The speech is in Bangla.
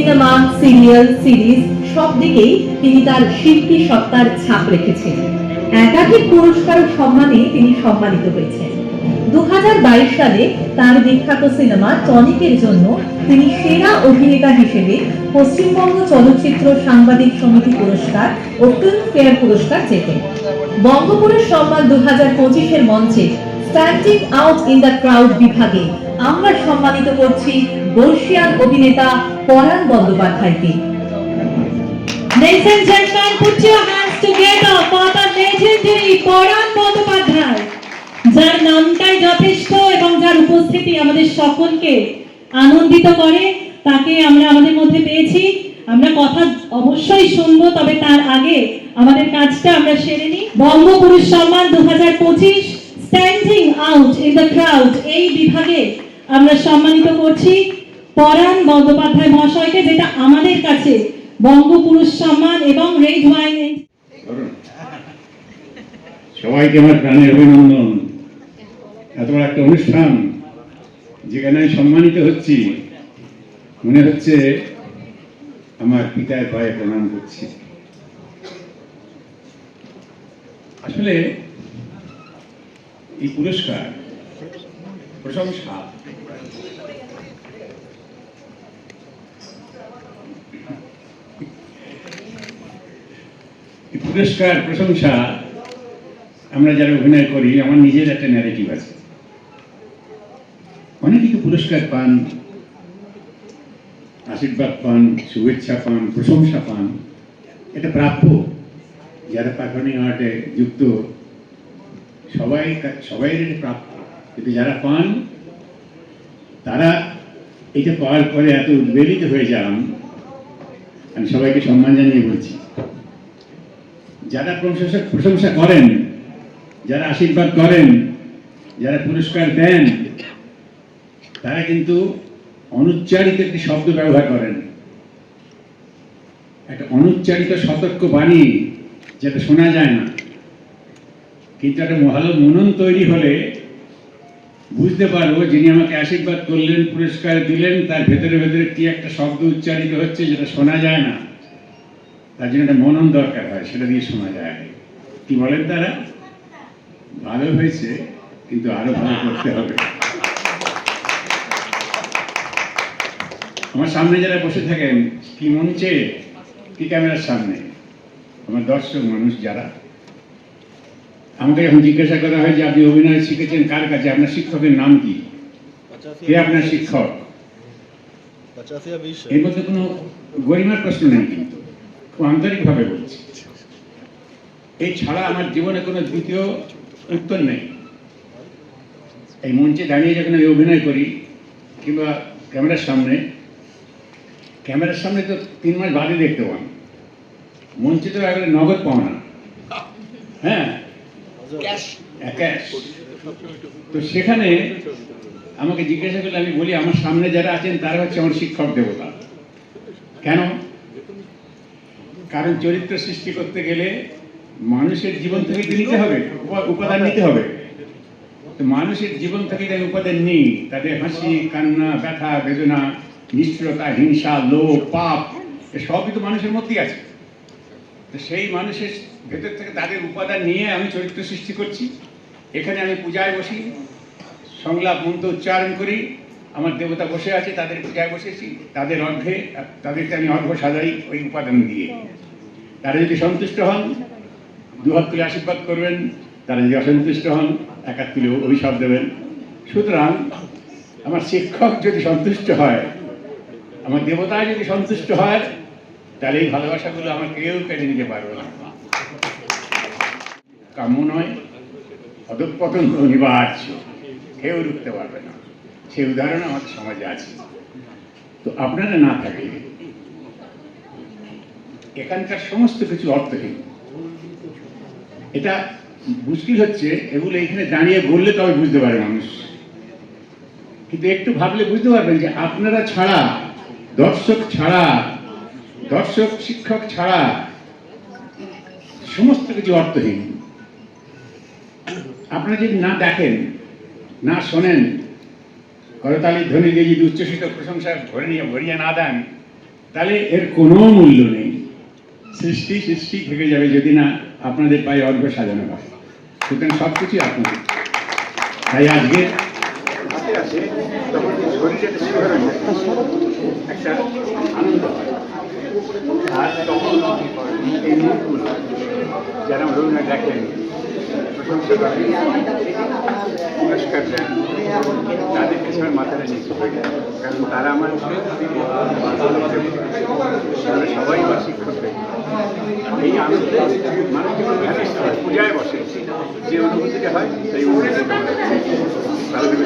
সিনেমা, সিরিয়াল, সিরিজ সব দিকেই তিনি তার শিল্পী সত্তার ছাপ রেখেছেন। একাধিক পুরস্কার ও সম্মানে তিনি সম্মানিত হয়েছেন। 2022 সালে তার বিখ্যাত সিনেমা টনিকের জন্য তিনি সেরা অভিনেতা হিসেবে পশ্চিমবঙ্গ চলচ্চিত্র সাংবাদিক সমিতি পুরস্কার ও ফিল্মফেয়ার পুরস্কার জেতেন। বঙ্গপুরুষ সম্মান 2025-এর মঞ্চে standing out in the crowd বিভাগে আমরা সম্মানিত করছি বর্ষিয়ান অভিনেতা পরাণ বন্দ্যোপাধ্যায়কে। Ladies and gentlemen, put your hands together for the legendary পরাণ বন্দ্যোপাধ্যায়, যার নামটাই যথেষ্ট এবং যার উপস্থিতি আমাদের সকলকে আনন্দিত করে। তাকে আমরা আমাদের মধ্যে পেয়েছি। আমরা কথা অবশ্যই শুনবো, তবে তার আগে আমাদের কাজটা আমরা সেরে নিই। বঙ্গপুরুষ সম্মান 2025 standing out in the crowd এই বিভাগে আমরা সম্মানিত করছি পরাণ বন্দ্যোপাধ্যায় মহাশয়কে, যেটা আমাদের কাছে বঙ্গপুরুষ সম্মান এবং রেড ওয়াইন। সবাইকে আমার প্রাণের অভিনন্দন। এত বড় একটা অনুষ্ঠান যেখানে আমি সম্মানিত হচ্ছি, মনে হচ্ছে আমার পিতার পায়ে প্রণাম করছি। আসলে এই পুরস্কার প্রশংসা, পুরস্কার প্রশংসা আমরা যারা অভিনয় করি, আমার নিজের একটা ন্যারেটিভ আছে। অনেকে তো পুরস্কার পান, আশীর্বাদ পান, শুভেচ্ছা পান, প্রশংসা পান, এটা প্রাপ্য। যারা পারফর্মিং আর্টে যুক্ত সবাই এটা প্রাপ্য, কিন্তু যারা পান তারা এটা পাওয়ার পরে এত উদ্বেলিত হয়ে যান। আমি সবাইকে সম্মান জানিয়ে বলছি, যারা প্রশংসা করেন, যারা আশীর্বাদ করেন, যারা পুরস্কার দেন, তারা কিন্তু অনুচ্চারিত একটি শব্দ ব্যবহার করেন, একটা অনুচ্চারিত সতর্ক বাণী, যেটা শোনা যায় না, কিন্তু একটা ভালো মনন তৈরি হলে বুঝতে পারবো যিনি আমাকে আশীর্বাদ করলেন, পুরস্কার দিলেন, তার ভেতরে ভেতরে কি একটা শব্দ উচ্চারিত হচ্ছে যেটা শোনা যায় না। তার জন্য একটা মনন দরকার হয়, সেটা দিয়ে শোনা যায়। কি বলেন তারা? ভালো হয়েছে, কিন্তু আরো ভালো করতে হবে। আমার সামনে যারা বসে থাকেন, কি মঞ্চে, কি ক্যামেরার সামনে, আমার দর্শক মানুষ যারা, আমাকে যখন জিজ্ঞাসা করা হয় যে আপনি অভিনয় শিখেছেন কার কাছে, আপনার শিক্ষকের নাম কি, কে আপনার শিক্ষক, এর মধ্যে কোনো গরিমার প্রশ্ন নেই, কিন্তু খুব আন্তরিকভাবে বলছি। এই ছাড়া আমার জীবনে কোনো দ্বিতীয় উত্তর নেই। এই মঞ্চে দাঁড়িয়ে যখন আমি অভিনয় করি কিংবা ক্যামেরার সামনে তো 3 মাস বাদে দেখতে পান, মঞ্চে তো একবারে নগদ পাওয়া না, হ্যাঁ, ক্যাশ। তো সেখানে আমাকে জিজ্ঞাসা করলে আমি বলি আমার সামনে যারা আছেন তারা হচ্ছে আমার শিক্ষক দেবতা। কেন? কারণ চরিত্র সৃষ্টি করতে গেলে মানুষের জীবন থেকে নিতে হবে, উপাদান নিতে হবে। তো মানুষের জীবন থেকে যে উপাদান নেই, তাদের হাসি, কান্না, ব্যথা, বেদনা, নিষ্ঠুরতা, হিংসা, লোভ, পাপ, সবই তো মানুষের মধ্যেই আছে। তো সেই মানুষের ভেতর থেকে তাদের উপাদান নিয়ে আমি চরিত্র সৃষ্টি করছি। এখানে আমি পূজায় বসি, সংলাপ মন্ত্র উচ্চারণ করি, আমার দেবতা বসে আছে, তাদের পূজায় বসেছি, তাদের অর্ঘ্যে তাদেরকে আমি অর্ঘ্য সাজাই ওই উপাদান দিয়ে। তারা যদি সন্তুষ্ট হন 2 হাত তুলে আশীর্বাদ করবেন, তারা যদি অসন্তুষ্ট হন 1 হাত তুলে অভিশাপ দেবেন। সুতরাং আমার শিক্ষক যদি সন্তুষ্ট হয়, আমার দেবতা যদি সন্তুষ্ট হয়, তাহলে এই ভালোবাসাগুলো আমার কেউ কেড়ে নিতে পারবে না। কাম্য নয়, অধঃপতন অনিবার্য, কেউ রুখতে পারবে না। সেই উদাহরণ আমাদের সমাজে আছে। তো আপনারা না থাকলে এখানকার সমস্ত কিছু অর্থহীন। এটা মুশকিল হচ্ছে, এগুলো এখানে দাঁড়িয়ে বললে তবে বুঝতে পারে মানুষ, কিন্তু একটু ভাবলে বুঝতে পারবেন যে আপনারা ছাড়া, দর্শক শিক্ষক ছাড়া সমস্ত কিছু অর্থহীন। আপনারা যদি না দেখেন, না শোনেন, করতালির ধ্বনি দিয়ে যদি উচ্ছ্বসিত প্রশংসা ভরিয়ে না দেন, তাহলে এর কোনো মূল্য নেই। সৃষ্টি সৃষ্টি থেকে যাবে যদি না আপনাদের পায়ে অর্ঘ্য সাজানো হয়। সুতরাং সব কিছুই আপনাদের। তাই আজকে হাতে আসে তখন শরীরে একটা শিহরণ হয়, একটা আনন্দ হয়। আর তখন এই মুখগুলো যারা রবীন্দ্রনাথ দেখেন, প্রশংসা করেন, পুরস্কার দেন, তাদের পিছনে মাথাটা নিচু হয়ে যায়। কারণ তারা আমার তারা সবাই আমার শিক্ষক। এই আনন্দ মানুষ যখন ধ্যানিষ্ঠ হয়, পূজায় বসে, যে অনুভূতিটা হয় সেই অনুভূতিটা তাদের